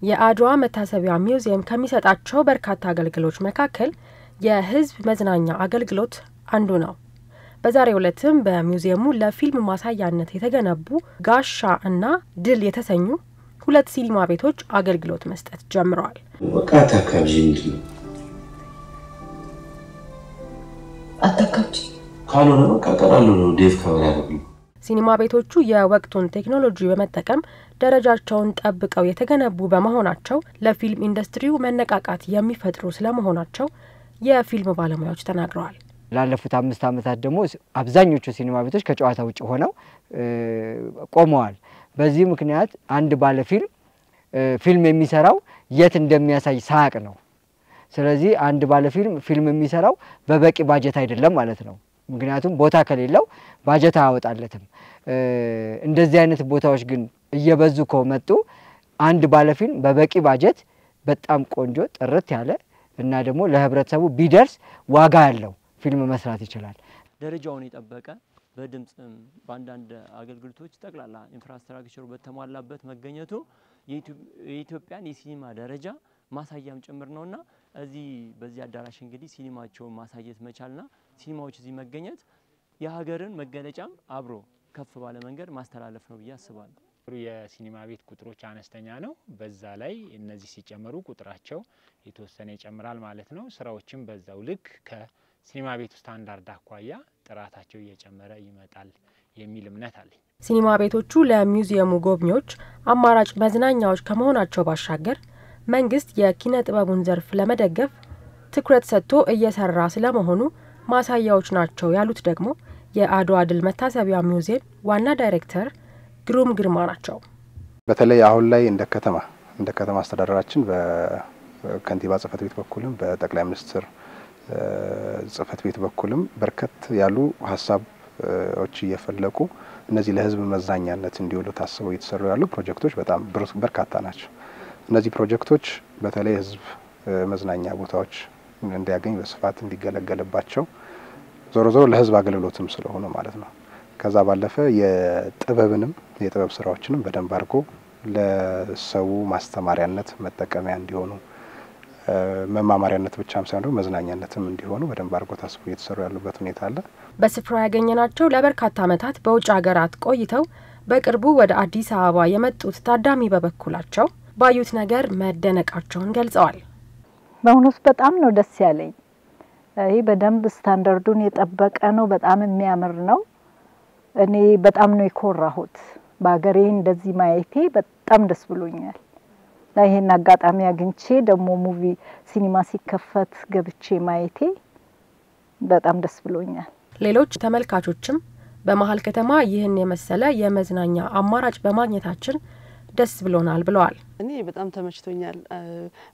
የአድዋ መታሰቢያ ሙዚየም ከሚሰጣቸው በርካታ አገልግሎቶች መካከል የህዝብ መዝናኛ አገልግሎት አንዱ ነው። በዛሬው ዕለትም በሙዚየሙ ለፊልም ማሳያነት የተገነቡ ጋሻ እና ድል የተሰኙ ሁለት ሲኒማ ቤቶች አገልግሎት መስጠት ጀምረዋል። ወቃታ ካብጂንዲ አተካብጂ ካሎነ ወቃቀራሉ ነው ዴቭ ካወራ ነው። ሲኒማ ቤቶቹ የወቅቱን ቴክኖሎጂ በመጠቀም ደረጃቸውን ጠብቀው የተገነቡ በመሆናቸው ለፊልም ኢንዱስትሪው መነቃቃት የሚፈጥሩ ስለመሆናቸው የፊልም ባለሙያዎች ተናግረዋል። ላለፉት 5 ዓመታት ደግሞ አብዛኞቹ ሲኒማ ቤቶች ከጨዋታ ውጭ ሆነው ቆመዋል። በዚህ ምክንያት አንድ ባለ ፊልም የሚሰራው የት እንደሚያሳይ ሳቅ ነው። ስለዚህ አንድ ባለ ፊልም የሚሰራው በበቂ ባጀት አይደለም ማለት ነው። ምክንያቱም ቦታ ከሌለው ባጀት አያወጣለትም። እንደዚህ አይነት ቦታዎች ግን እየበዙ ከመጡ አንድ ባለ ፊልም በበቂ ባጀት በጣም ቆንጆ ጥርት ያለ እና ደግሞ ለህብረተሰቡ ቢደርስ ዋጋ ያለው ፊልም መስራት ይችላል። ደረጃውን የጠበቀ በድምጽም ባንዳንድ አገልግሎቶች ጠቅላላ ኢንፍራስትራክቸሩ በተሟላበት መገኘቱ የኢትዮጵያን የሲኒማ ደረጃ ማሳያም ጭምር ነውና እዚህ በዚህ አዳራሽ እንግዲህ ሲኒማቸውን ማሳየት መቻልና ሲኒማዎች እዚህ መገኘት የሀገርን መገለጫም አብሮ ከፍ ባለ መንገድ ማስተላለፍ ነው ያስባሉ። የሲኒማ ቤት ቁጥሮች አነስተኛ ነው። በዛ ላይ እነዚህ ሲጨመሩ ቁጥራቸው የተወሰነ ይጨምራል ማለት ነው። ስራዎችም በዛው ልክ ከሲኒማ ቤቱ ስታንዳርድ አኳያ ጥራታቸው እየጨመረ ይመጣል የሚል እምነት አለኝ። ሲኒማ ቤቶቹ ለሙዚየሙ ጎብኚዎች አማራጭ መዝናኛዎች ከመሆናቸው ባሻገር መንግስት የኪነ ጥበቡን ዘርፍ ለመደገፍ ትኩረት ሰጥቶ እየሰራ ስለመሆኑ ማሳያዎች ናቸው ያሉት ደግሞ የአድዋ ድል መታሰቢያ ሙዚየም ዋና ዳይሬክተር ግሩም ግርማ ናቸው። በተለይ አሁን ላይ እንደ ከተማ አስተዳደራችን በከንቲባ ጽፈት ቤት በኩልም በጠቅላይ ሚኒስትር ጽፈት ቤት በኩልም በርከት ያሉ ሐሳቦች እየፈለቁ እነዚህ ለህዝብ መዝናኛነት እንዲውሉ ታስበው እየተሰሩ ያሉ ፕሮጀክቶች በጣም በርካታ ናቸው። እነዚህ ፕሮጀክቶች በተለይ ህዝብ መዝናኛ ቦታዎች እንዲያገኝ በስፋት እንዲገለገልባቸው ዞሮ ለህዝብ አገልግሎትም ስለሆነ ማለት ነው። ከዛ ባለፈ የጥበብ ስራዎችንም በደንብ አድርጎ ለሰው ማስተማሪያነት መጠቀሚያ እንዲሆኑ መማማሪያነት ብቻም ሳይሆን መዝናኛነትም እንዲሆኑ በደንብ አድርጎ ታስቦ እየተሰሩ ያሉበት ሁኔታ አለ። በስፍራው ያገኘናቸው ለበርካታ ዓመታት በውጭ ሀገራት ቆይተው በቅርቡ ወደ አዲስ አበባ የመጡት ታዳሚ በበኩላቸው ባዩት ነገር መደነቃቸውን ገልጸዋል። በእውነት በጣም ነው ደስ ያለኝ። ይሄ በደንብ ስታንዳርዱን የጠበቀ ነው። በጣም የሚያምር ነው። እኔ በጣም ነው የኮራሁት። በአገሬ እንደዚህ ማየቴ በጣም ደስ ብሎኛል። ይሄን አጋጣሚ አግኝቼ ደግሞ ሲኒማ ሲከፈት ገብቼ ማየቴ በጣም ደስ ብሎኛል። ሌሎች ተመልካቾችም በመሃል ከተማ ይህን የመሰለ የመዝናኛ አማራጭ በማግኘታችን ደስ ብሎናል ብለዋል። እኔ በጣም ተመችቶኛል።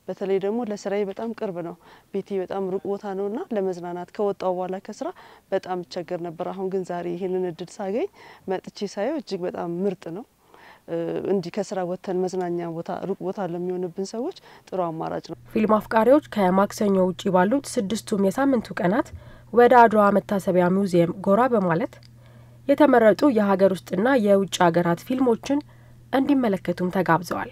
በተለይ ደግሞ ለስራዬ በጣም ቅርብ ነው። ቤቴ በጣም ሩቅ ቦታ ነውና ለመዝናናት ከወጣው በኋላ ከስራ በጣም ቸገር ነበር። አሁን ግን ዛሬ ይሄንን እድል ሳገኝ መጥቼ ሳየው እጅግ በጣም ምርጥ ነው። እንዲህ ከስራ ወተን መዝናኛ ቦታ ሩቅ ቦታ ለሚሆንብን ሰዎች ጥሩ አማራጭ ነው። ፊልም አፍቃሪዎች ከማክሰኞ ውጪ ባሉት 6ቱም የሳምንቱ ቀናት ወደ አድዋ መታሰቢያ ሙዚየም ጎራ በማለት የተመረጡ የሀገር ውስጥና የውጭ ሀገራት ፊልሞችን እንዲመለከቱም ተጋብዘዋል።